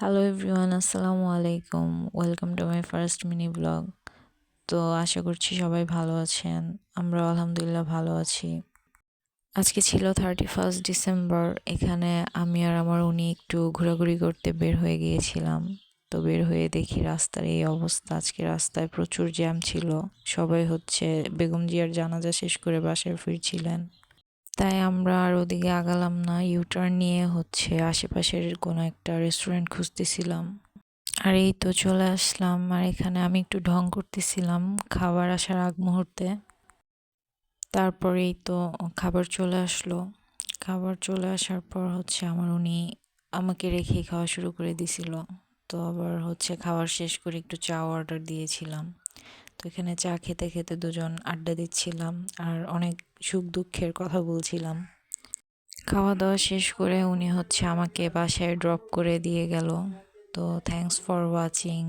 Hello everyone, আসসালামু আলাইকুম। Welcome to my first mini blog. তো আশা করছি সবাই ভালো আছেন। আমরা আলহামদুলিল্লাহ ভালো আছি। আজকে ছিল 31 ডিসেম্বর। এখানে আমি আর আমার উনি একটু ঘোরাঘুরি করতে বের হয়ে গিয়েছিলাম। তো বের হয়ে দেখি রাস্তার এই অবস্থা। আজকে রাস্তায় প্রচুর জ্যাম ছিল। সবাই বেগম জিয়ার জানাজা শেষ করে বাসায় ফিরছিলেন। তাই আমরা আর ওদিকে আগালাম না, ইউটার্ন নিয়ে আশেপাশের কোনো একটা রেস্টুরেন্ট খুঁজতেছিলাম। আর এই তো চলে আসলাম। আর এখানে আমি একটু ঢং করতেছিলাম খাবার আসার আগ মুহূর্তে। তারপরেই তো খাবার চলে আসলো। খাবার চলে আসার পর আমার উনি আমাকে রেখেই খাওয়া শুরু করে দিছিল। তো আবার খাবার শেষ করে একটু চা অর্ডার দিয়েছিলাম। তো এখানে চা খেতে খেতে দুজন আড্ডা দিচ্ছিলাম আর অনেক সুখ দুঃখের কথা বলছিলাম। খাওয়া দাওয়া শেষ করে উনি আমাকে বাসায় ড্রপ করে দিয়ে গেল। তো থ্যাঙ্কস ফর ওয়াচিং।